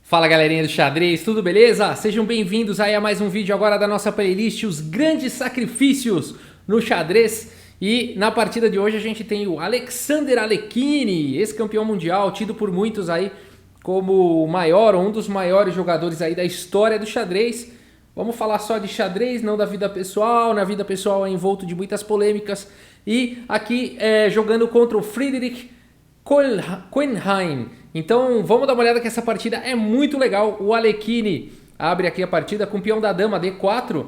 Fala galerinha do xadrez, tudo beleza? Sejam bem-vindos aí a mais um vídeo agora da nossa playlist Os Grandes Sacrifícios no Xadrez. E na partida de hoje a gente tem o Alexander Alekhine, ex-campeão mundial, tido por muitos aí como o maior ou um dos maiores jogadores aí da história do xadrez. Vamos falar só de xadrez, não da vida pessoal. Na vida pessoal é envolto de muitas polêmicas. E aqui jogando contra o Friedrich Kohlheim. Então vamos dar uma olhada que essa partida é muito legal. O Alekhine abre aqui a partida com o peão da dama D4.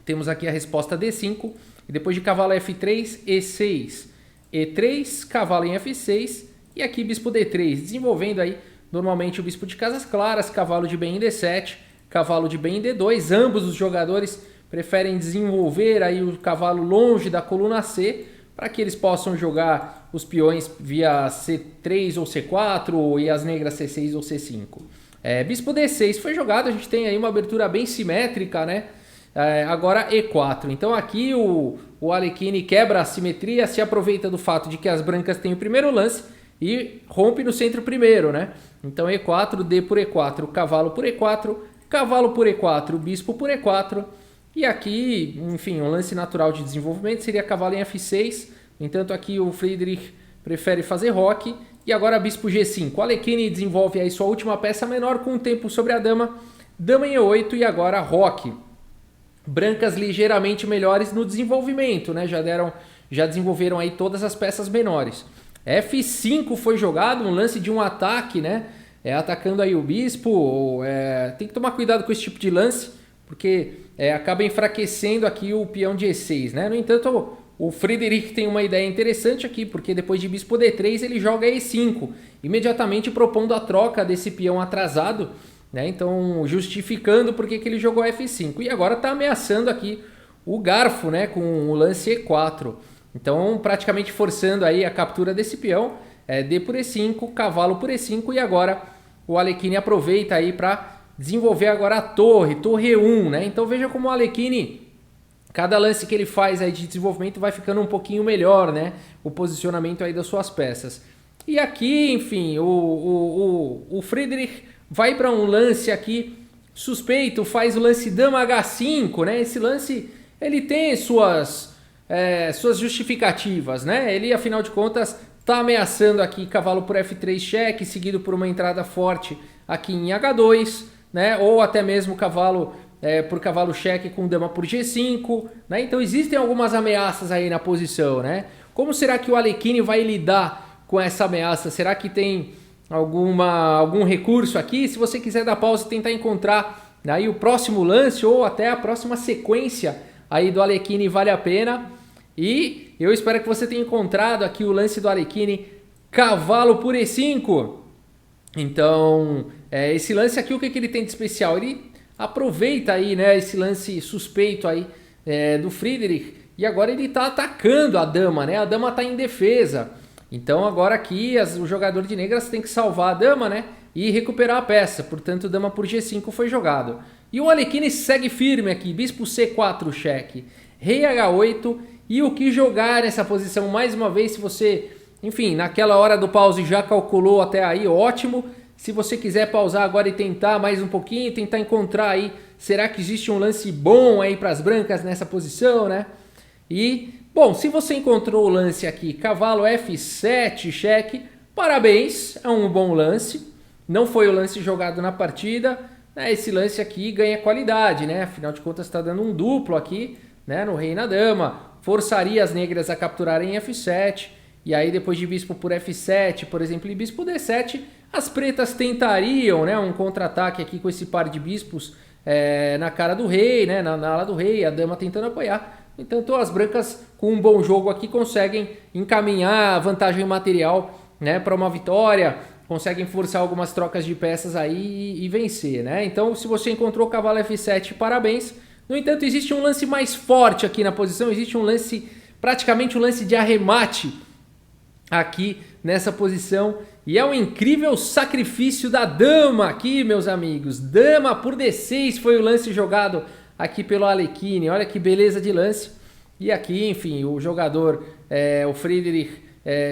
Temos aqui a resposta D5. E depois de cavalo F3, E6, E3, cavalo em F6 e aqui bispo D3. Desenvolvendo aí normalmente o bispo de casas claras, cavalo de bem em D7, cavalo de bem em D2. Ambos os jogadores preferem desenvolver aí o cavalo longe da coluna C, para que eles possam jogar os peões via C3 ou C4 e as negras C6 ou C5. Bispo D6 foi jogado, a gente tem aí uma abertura bem simétrica, né? Agora E4. Então aqui o Alekhine quebra a simetria, se aproveita do fato de que as brancas têm o primeiro lance e rompe no centro primeiro, né? Então E4, D por E4, cavalo por E4, cavalo por E4, bispo por E4. E aqui, enfim, um lance natural de desenvolvimento seria cavalo em F6. No entanto, aqui o Friedrich prefere fazer roque. E agora bispo G5. O Alekhine desenvolve aí sua última peça menor com o tempo sobre a dama. Dama em E8 e agora roque. Brancas ligeiramente melhores no desenvolvimento, né? Já desenvolveram aí todas as peças menores. F5 foi jogado, um lance de um ataque, né? Atacando aí o bispo. Tem que tomar cuidado com esse tipo de lance, porque acaba enfraquecendo aqui o peão de E6, né? No entanto, o Friedrich tem uma ideia interessante aqui, porque depois de bispo D3 ele joga E5, imediatamente propondo a troca desse peão atrasado, né? Então justificando porque que ele jogou F5. E agora está ameaçando aqui o garfo, né? Com o lance E4. Então praticamente forçando aí a captura desse peão. D por E5, cavalo por E5 e agora o Alekhine aproveita aí para desenvolver agora a torre E1, né? Então veja como o Alekhine, cada lance que ele faz aí de desenvolvimento vai ficando um pouquinho melhor, né? O posicionamento aí das suas peças. E aqui, enfim, o Friedrich vai para um lance aqui suspeito, faz o lance dama H5, né? Esse lance, ele tem suas justificativas, né? Ele, afinal de contas, está ameaçando aqui cavalo por F3 cheque, seguido por uma entrada forte aqui em H2, né? Ou até mesmo cavalo por cavalo cheque com dama por G5, né? Então existem algumas ameaças aí na posição, né? Como será que o Alekhine vai lidar com essa ameaça? Será que tem algum recurso aqui? Se você quiser dar pausa e tentar encontrar aí o próximo lance ou até a próxima sequência aí do Alekhine, vale a pena. E eu espero que você tenha encontrado aqui o lance do Alekhine, cavalo por E5. Então, esse lance aqui, o que ele tem de especial? Ele aproveita aí, né, esse lance suspeito aí do Friedrich e agora ele está atacando a dama, né? A dama está em defesa. Então agora aqui o jogador de negras tem que salvar a dama, né? E recuperar a peça. Portanto, dama por G5 foi jogado. E o Alekhine segue firme aqui. Bispo C4 cheque. Rei H8. E o que jogar nessa posição? Mais uma vez, se você, enfim, naquela hora do pause já calculou até aí, ótimo. Se você quiser pausar agora e tentar mais um pouquinho, tentar encontrar aí, será que existe um lance bom aí para as brancas nessa posição, né? E, bom, se você encontrou o lance aqui, cavalo F7 cheque, parabéns, é um bom lance. Não foi o lance jogado na partida, né? Esse lance aqui ganha qualidade, né? Afinal de contas está dando um duplo aqui, né? No rei e na dama, forçaria as negras a capturarem F7. E aí depois de bispo por F7, por exemplo, e bispo D7, as pretas tentariam, né, um contra-ataque aqui com esse par de bispos na cara do rei, né, na ala do rei, a dama tentando apoiar. Entanto, as brancas com um bom jogo aqui conseguem encaminhar a vantagem material, né, para uma vitória, conseguem forçar algumas trocas de peças aí e vencer, né? Então, se você encontrou o cavalo F7, parabéns. No entanto, existe um lance mais forte aqui na posição, existe um lance, praticamente um lance de arremate aqui nessa posição, e é um incrível sacrifício da dama aqui, meus amigos. Dama por D6 foi o lance jogado aqui pelo Alekhine. Olha que beleza de lance. E aqui, enfim, o jogador, o Friedrich,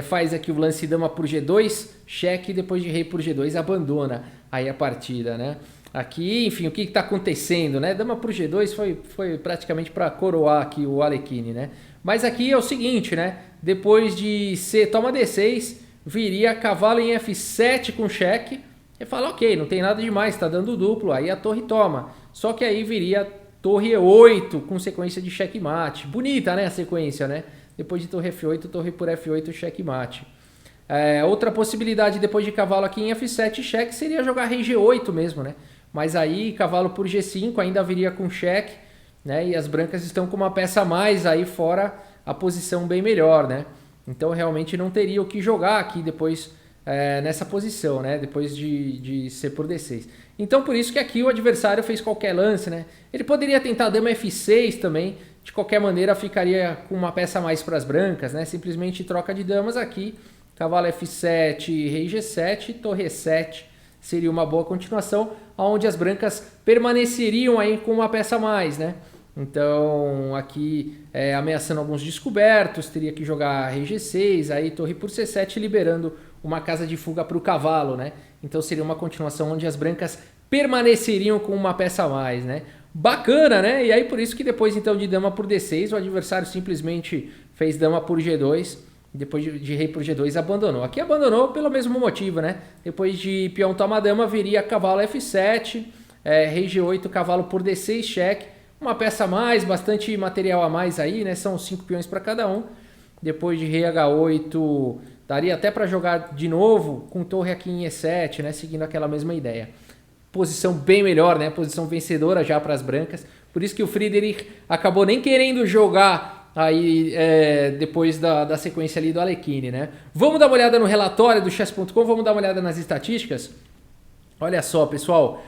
faz aqui o lance dama por G2, cheque, depois de rei por G2, abandona aí a partida, né? Aqui, enfim, o que está acontecendo, né? Dama por G2 foi praticamente para coroar aqui o Alekhine, né? Mas aqui é o seguinte, né? Depois de C toma D6, viria cavalo em F7 com cheque. E fala, ok, não tem nada demais, está dando duplo, aí a torre toma. Só que aí viria torre E8 com sequência de checkmate. Bonita, né, a sequência, né? Depois de torre F8, torre por F8, checkmate. Outra possibilidade depois de cavalo aqui em F7 cheque seria jogar rei G8 mesmo, né? Mas aí cavalo por G5 ainda viria com cheque, né? E as brancas estão com uma peça a mais aí fora a posição bem melhor, né? Então realmente não teria o que jogar aqui depois nessa posição, né? Depois de C por D6. Então por isso que aqui o adversário fez qualquer lance, né? Ele poderia tentar dama F6 também, de qualquer maneira ficaria com uma peça a mais para as brancas, né? Simplesmente troca de damas aqui. Cavalo F7, rei G7, torre E7 seria uma boa continuação, onde as brancas permaneceriam aí com uma peça a mais, né? Então aqui ameaçando alguns descobertos, teria que jogar rei G6, aí torre por C7 liberando uma casa de fuga para o cavalo, né? Então seria uma continuação onde as brancas permaneceriam com uma peça a mais, né? Bacana, né? E aí por isso que depois então de dama por D6 o adversário simplesmente fez dama por G2. Depois de rei por G2 abandonou. Aqui abandonou pelo mesmo motivo, né? Depois de peão toma dama, viria cavalo F7, rei G8, cavalo por D6, cheque. Uma peça a mais, bastante material a mais aí, né? São 5 peões para cada um. Depois de rei H8, daria até para jogar de novo com torre aqui em E7, né? Seguindo aquela mesma ideia. Posição bem melhor, né? Posição vencedora já para as brancas. Por isso que o Friedrich acabou nem querendo jogar aí depois da sequência ali do Alekhine, né? Vamos dar uma olhada no relatório do chess.com, vamos dar uma olhada nas estatísticas. Olha só, pessoal,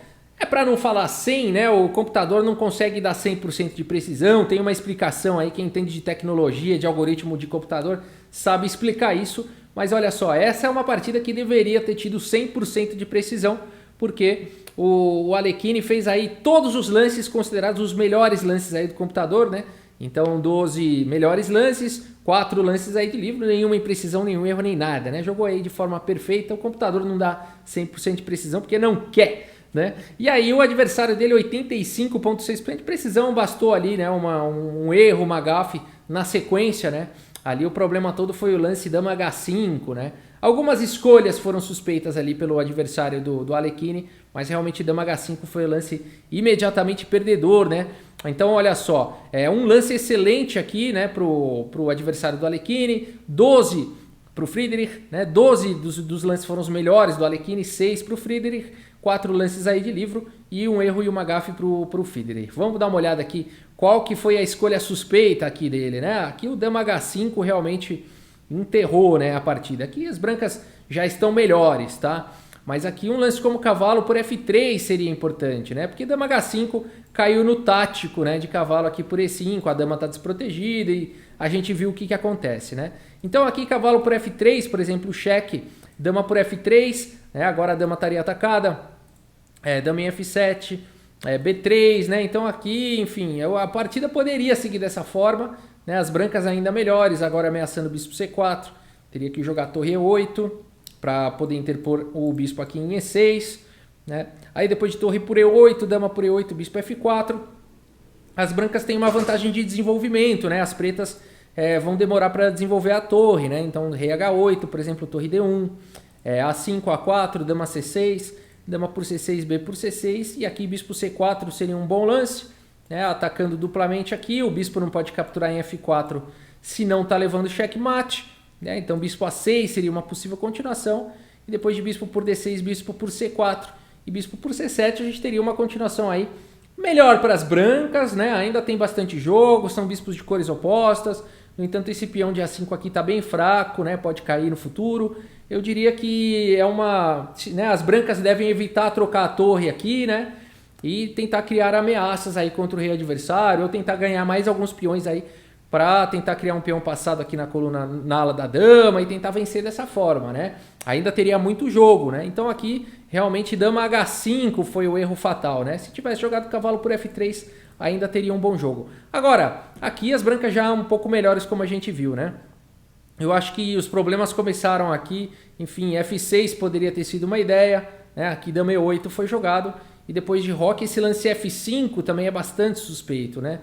para não falar 100, né? O computador não consegue dar 100% de precisão, tem uma explicação aí, quem entende de tecnologia, de algoritmo de computador, sabe explicar isso. Mas olha só, essa é uma partida que deveria ter tido 100% de precisão, porque o Alekhine fez aí todos os lances considerados os melhores lances aí do computador, né? Então 12 melhores lances, 4 lances aí de livro, nenhuma imprecisão, nenhum erro, nem nada, né? Jogou aí de forma perfeita, o computador não dá 100% de precisão porque não quer, né? E aí o adversário dele 85,6% de precisão, bastou ali, né? Um erro, uma gafe na sequência, né? Ali o problema todo foi o lance dama H5, né? Algumas escolhas foram suspeitas ali pelo adversário do Alekhine, mas realmente dama H5 foi o lance imediatamente perdedor, né? Então olha só, um lance excelente aqui, né, pro adversário do Alekhine, 12 pro Friedrich, né? 12 dos lances foram os melhores do Alekhine, 6 pro Friedrich, 4 lances aí de livro e um erro e uma gafe pro Friedrich. Vamos dar uma olhada aqui qual que foi a escolha suspeita aqui dele, né? Aqui o dama H5 realmente enterrou, né, a partida. Aqui as brancas já estão melhores, tá? Mas aqui um lance como cavalo por F3 seria importante, né? Porque dama H5 caiu no tático, né, de cavalo aqui por E5, a dama está desprotegida e a gente viu o que acontece, né? Então aqui cavalo por F3, por exemplo, cheque, dama por F3, né? Agora a dama estaria atacada, dama em F7, B3, né? Então aqui, enfim, a partida poderia seguir dessa forma, né? As brancas ainda melhores, agora ameaçando o bispo C4, teria que jogar torre E8 para poder interpor o bispo aqui em E6, né? Aí depois de torre por E8, dama por E8, bispo F4, as brancas têm uma vantagem de desenvolvimento, né? As pretas vão demorar para desenvolver a torre, né? Então rei H8, por exemplo, torre D1, A5, A4, dama C6, dama por C6, B por C6, e aqui bispo C4 seria um bom lance, né? Atacando duplamente aqui, o bispo não pode capturar em F4 se não está levando checkmate, né? Então bispo A6 seria uma possível continuação, e depois de bispo por D6, bispo por C4 e bispo por C7, a gente teria uma continuação aí melhor para as brancas, né? Ainda tem bastante jogo, são bispos de cores opostas, no entanto esse peão de A5 aqui está bem fraco, né? Pode cair no futuro. Eu diria que né? As brancas devem evitar trocar a torre aqui, né? E tentar criar ameaças aí contra o rei adversário, ou tentar ganhar mais alguns peões aí para tentar criar um peão passado aqui na coluna, na ala da dama e tentar vencer dessa forma, né? Ainda teria muito jogo, né? Então aqui realmente dama H5 foi o erro fatal, né? Se tivesse jogado cavalo por F3 ainda teria um bom jogo. Agora, aqui as brancas já um pouco melhores como a gente viu, né? Eu acho que os problemas começaram aqui, enfim, F6 poderia ter sido uma ideia, né? Aqui dama E8 foi jogado, e depois de roque esse lance F5 também é bastante suspeito, né?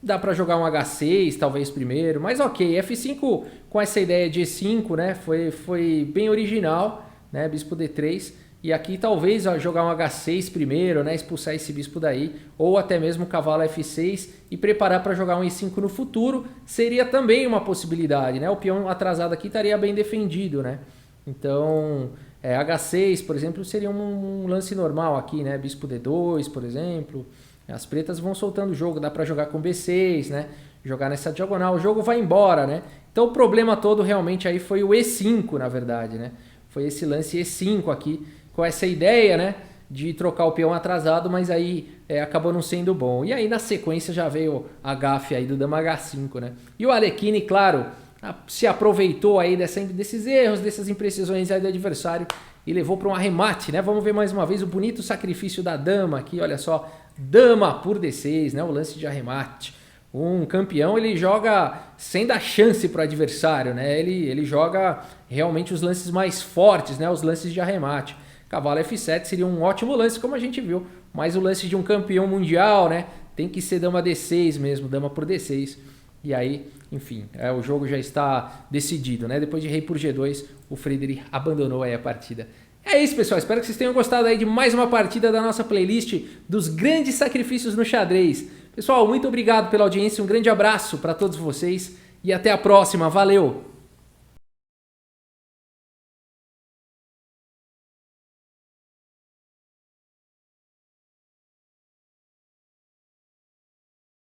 Dá para jogar um H6 talvez primeiro, mas ok, F5 com essa ideia de E5, né? Foi bem original, né? Bispo D3. E aqui talvez jogar um H6 primeiro, né? Expulsar esse bispo daí, ou até mesmo cavalo F6 e preparar para jogar um E5 no futuro, seria também uma possibilidade, né? O peão atrasado aqui estaria bem defendido, né? Então, H6, por exemplo, seria um lance normal aqui, né? Bispo D2, por exemplo. As pretas vão soltando o jogo, dá para jogar com B6, né? Jogar nessa diagonal, o jogo vai embora, né? Então o problema todo realmente aí foi o E5, na verdade, né? Foi esse lance E5 aqui, com essa ideia, né, de trocar o peão atrasado, mas aí acabou não sendo bom. E aí na sequência já veio a gafe aí do dama H5, né? E o Alekhine, claro, se aproveitou aí desses erros, dessas imprecisões aí do adversário e levou para um arremate, né? Vamos ver mais uma vez o bonito sacrifício da dama aqui, olha só, dama por D6, né? O lance de arremate. Um campeão, ele joga sem dar chance para o adversário, né? Ele joga realmente os lances mais fortes, né? Os lances de arremate. Cavalo F7 seria um ótimo lance, como a gente viu, mas o lance de um campeão mundial, né? Tem que ser dama D6 mesmo, dama por D6. E aí, enfim, o jogo já está decidido, né? Depois de rei por G2, o Friedrich abandonou aí a partida. É isso, pessoal. Espero que vocês tenham gostado aí de mais uma partida da nossa playlist dos grandes sacrifícios no xadrez. Pessoal, muito obrigado pela audiência, um grande abraço para todos vocês e até a próxima. Valeu!